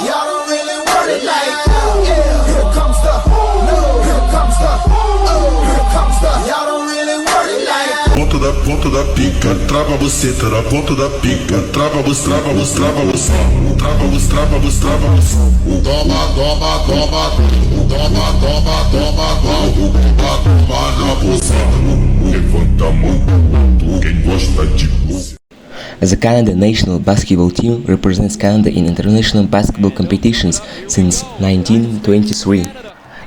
y'all don't really want it like that. Yeah. Here comes the, no, here comes the, oh, here comes the, y'all don't really want it like that. Ponta da pica, trava a buceta na ponta da pica, trava bus, trava bus, trava bus, trava bus, trava bus, trava bus. Toma, toma, toma, toma, toma, toma, toma, toma na buceta. Levanta a mão, quem gosta de buceta. The Canada national basketball team represents Canada in international basketball competitions since 1923.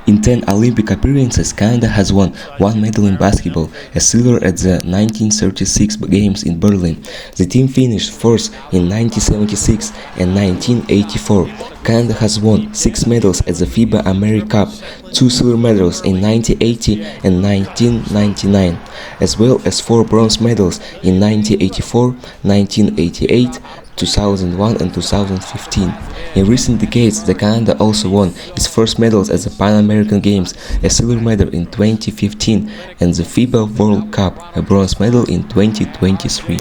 In 10 Olympic appearances, Canada has won 1 medal in basketball, a silver at the 1936 Games in Berlin. The team finished fourth in 1976 and 1984. Canada has won 6 medals at the FIBA America Cup, 2 silver medals in 1980 and 1999, as well as 4 bronze medals in 1984, 1988, 2001 and 2015. In recent decades, the Canada also won its first medals at the Pan American Games, a silver medal in 2015, and the FIBA World Cup, a bronze medal in 2023.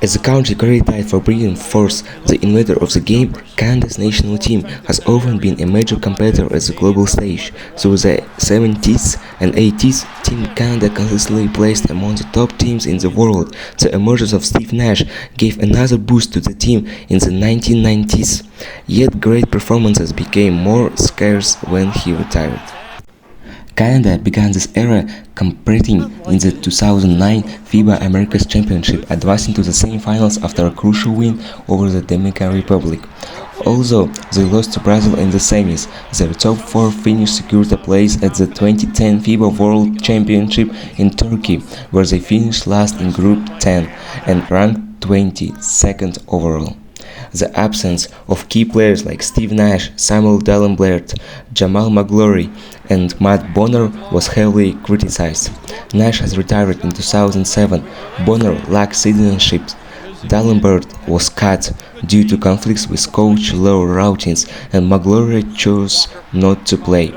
As a country credited for bringing forth the inventor of the game, Canada's national team has often been a major competitor at the global stage. Through the 70s and 80s, Team Canada consistently placed among the top teams in the world. The emergence of Steve Nash gave another boost to the team in the 1990s, yet great performances became more scarce when he retired. Canada began this era competing in the 2009 FIBA Americas Championship, advancing to the semi-finals after a crucial win over the Dominican Republic. Although they lost to Brazil in the semis, their top 4 finish secured a place at the 2010 FIBA World Championship in Turkey, where they finished last in Group 10 and ranked 22nd overall. The absence of key players like Steve Nash, Samuel Dalembert, Jamal McGlory, and Matt Bonner was heavily criticized. Nash has retired in 2007. Bonner lacked citizenship. Dalembert was cut due to conflicts with coach Lou Rautins, and McGlory chose not to play.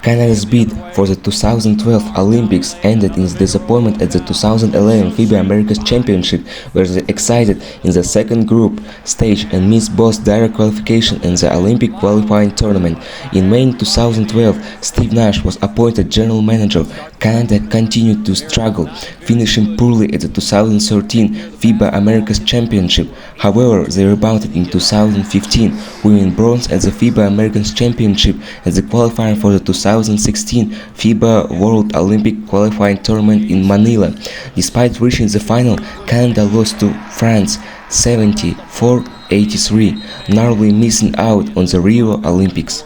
Canada's bid for the 2012 Olympics ended in disappointment at the 2011 FIBA Americas Championship, where they excited in the second group stage and missed both direct qualification and the Olympic qualifying tournament. In May 2012, Steve Nash was appointed general manager. Canada continued to struggle, finishing poorly at the 2013 FIBA Americas Championship. However, they rebounded in 2015, winning bronze at the FIBA Americas Championship and the qualifier for the 2016 FIBA World Olympic qualifying tournament in Manila. Despite reaching the final, Canada lost to France 74-83, narrowly missing out on the Rio Olympics.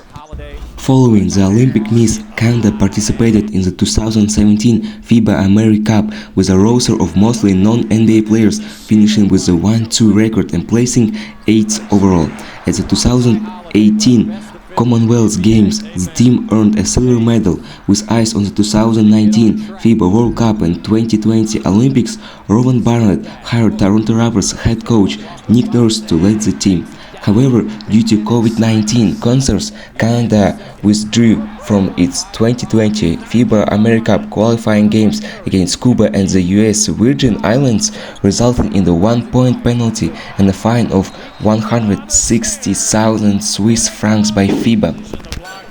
Following the Olympic miss, Canada participated in the 2017 FIBA America Cup with a roster of mostly non-NBA players, finishing with a 1-2 record and placing 8th overall. At the 2018 Commonwealth Games, the team earned a silver medal. With eyes on the 2019 FIBA World Cup and 2020 Olympics, Rowan Barnett hired Toronto Raptors head coach Nick Nurse to lead the team. However, due to COVID-19 concerns, Canada withdrew from its 2020 FIBA America Cup qualifying games against Cuba and the US Virgin Islands, resulting in the 1-point penalty and a fine of 160,000 Swiss francs by FIBA.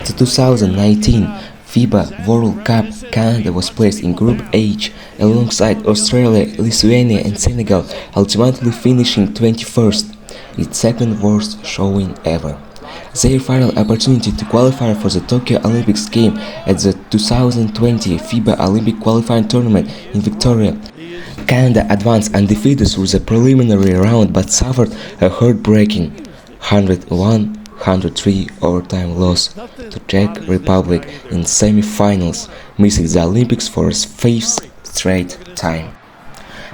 The 2019 FIBA World Cup, Canada was placed in Group H alongside Australia, Lithuania and Senegal, ultimately finishing 21st. Its second worst showing ever. Their final opportunity to qualify for the Tokyo Olympics came at the 2020 FIBA Olympic qualifying tournament in Victoria. Canada advanced undefeated through the preliminary round but suffered a heartbreaking 101-103 overtime loss to Czech Republic in semi-finals, missing the Olympics for a 5th straight time.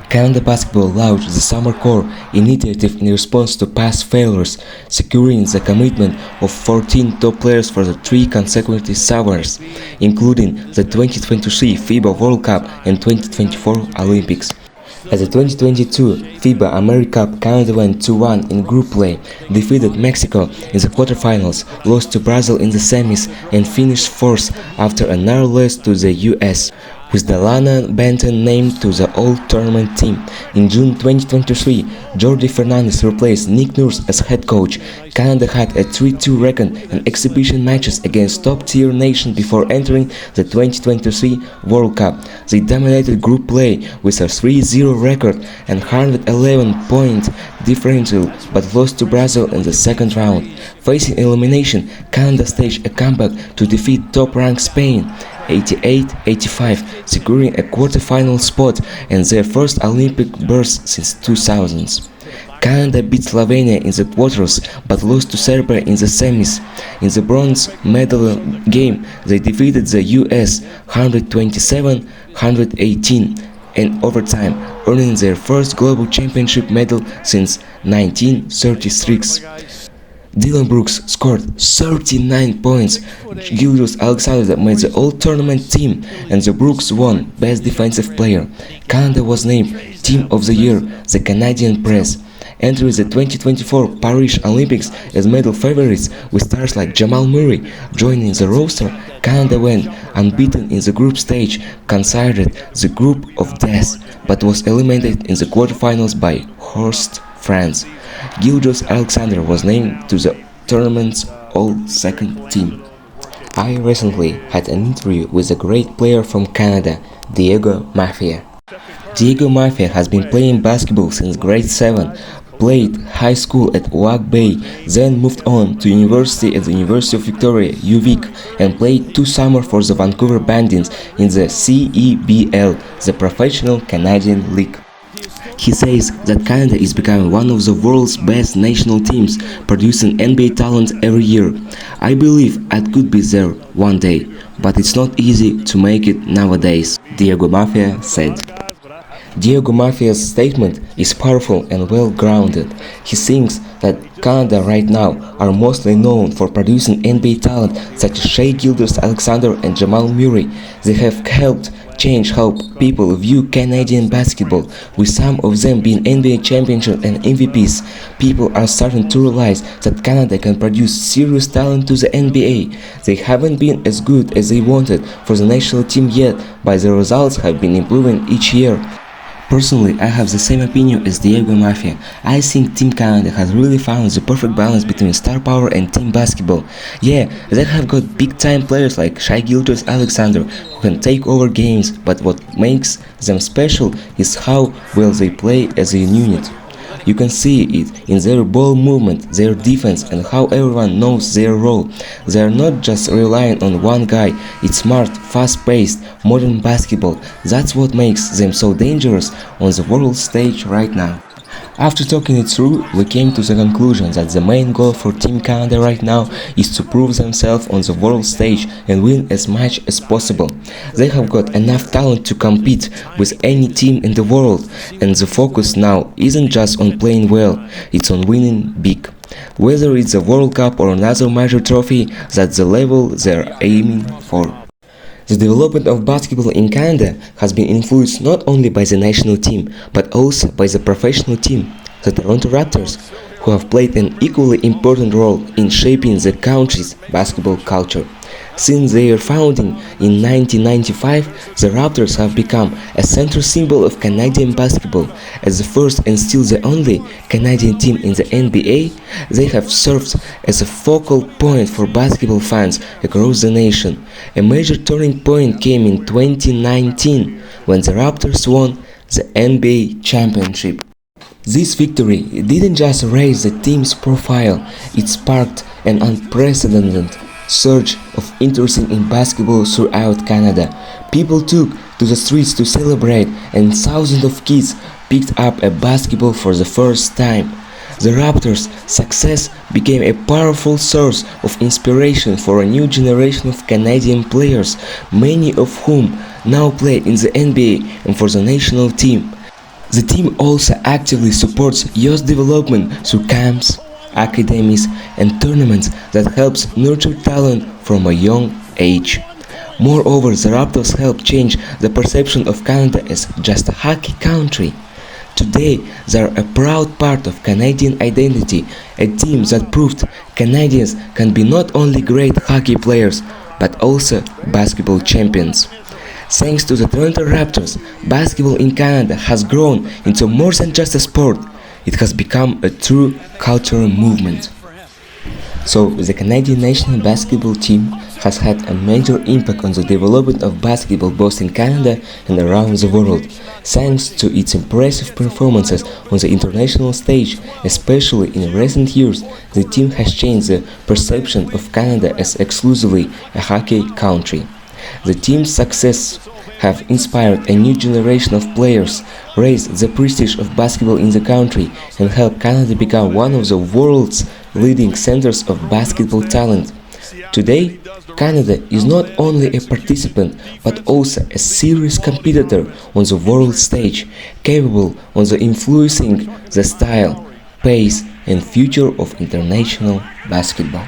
Canada Basketball launched the Summer Core initiative in response to past failures, securing the commitment of 14 top players for the 3 consecutive summers, including the 2023 FIBA World Cup and 2024 Olympics. At the 2022 FIBA America Cup, Canada went 2-1 in group play, defeated Mexico in the quarterfinals, lost to Brazil in the semis, and finished fourth after a narrow loss to the US. with Delana Benton named to the All-Tournament team. In June 2023, Jordi Fernandez replaced Nick Nurse as head coach. Canada had a 3-2 record in exhibition matches against top-tier nations before entering the 2023 World Cup. They dominated group play with a 3-0 record and 111-point differential, but lost to Brazil in the second round. Facing elimination, Canada staged a comeback to defeat top-ranked Spain 88-85, securing a quarter-final spot and their first Olympic berth since 2000s. Canada beat Slovenia in the quarters but lost to Serbia in the semis. In the bronze medal game, they defeated the US 127-118 in overtime, earning their first global championship medal since 1936. Dylan Brooks scored 39 points. Gilgeous Alexander made the All-Tournament team and the Brooks won Best Defensive Player. Canada was named Team of the Year, the Canadian press. Entering the 2024 Paris Olympics as medal favorites with stars like Jamal Murray joining the roster, Canada went unbeaten in the group stage, considered the group of death, but was eliminated in the quarterfinals by host France. Gilgeous Alexander was named to the tournament's all-second team. I recently had an interview with a great player from Canada, Diego Mafia. Diego Mafia has been playing basketball since grade 7, played high school at Oak Bay, then moved on to university at the University of Victoria, UVic, and played 2 summers for the Vancouver Bandits in the CEBL, the professional Canadian league. He says that Canada is becoming one of the world's best national teams, producing NBA talent every year. I believe I could be there one day, but it's not easy to make it nowadays, Diego Mafia said. Diego Mafia's statement is powerful and well-grounded. He thinks that Canada right now are mostly known for producing NBA talent such as Shai Gilgeous-Alexander and Jamal Murray. They have helped change how people view Canadian basketball, with some of them being NBA champions and MVPs. People are starting to realize that Canada can produce serious talent to the NBA. They haven't been as good as they wanted for the national team yet, but the results have been improving each year. Personally, I have the same opinion as Diego Mafia. I think Team Canada has really found the perfect balance between star power and team basketball. Yeah, they have got big-time players like Shai Gilgeous-Alexander who can take over games, but what makes them special is how well they play as a unit. You can see it in their ball movement, their defense, and how everyone knows their role. They are not just relying on one guy. It's smart, fast-paced, modern basketball. That's what makes them so dangerous on the world stage right now. After talking it through, we came to the conclusion that the main goal for Team Canada right now is to prove themselves on the world stage and win as much as possible. They have got enough talent to compete with any team in the world, and the focus now isn't just on playing well, it's on winning big. Whether it's a World Cup or another major trophy, that's the level they're aiming for. The development of basketball in Canada has been influenced not only by the national team, but also by the professional team, the Toronto Raptors, who have played an equally important role in shaping the country's basketball culture. Since their founding in 1995, the Raptors have become a central symbol of Canadian basketball. As the first and still the only Canadian team in the NBA, they have served as a focal point for basketball fans across the nation. A major turning point came in 2019 when the Raptors won the NBA championship. This victory didn't just raise the team's profile, it sparked an unprecedented surge of interest in basketball throughout Canada. People took to the streets to celebrate, and thousands of kids picked up a basketball for the first time. The Raptors' success became a powerful source of inspiration for a new generation of Canadian players, many of whom now play in the NBA and for the national team. The team also actively supports youth development through camps, academies, and tournaments that helps nurture talent from a young age. Moreover, the Raptors help change the perception of Canada as just a hockey country. Today, they are a proud part of Canadian identity, a team that proved Canadians can be not only great hockey players, but also basketball champions. Thanks to the Toronto Raptors, basketball in Canada has grown into more than just a sport. It has become a true cultural movement. So, the Canadian national basketball team has had a major impact on the development of basketball both in Canada and around the world, thanks to its impressive performances on the international stage. Especially in recent years, the team has changed the perception of Canada as exclusively a hockey country. The team's success have inspired a new generation of players, raised the prestige of basketball in the country, and helped Canada become one of the world's leading centers of basketball talent. Today, Canada is not only a participant but also a serious competitor on the world stage, capable of influencing the style, pace, and future of international basketball.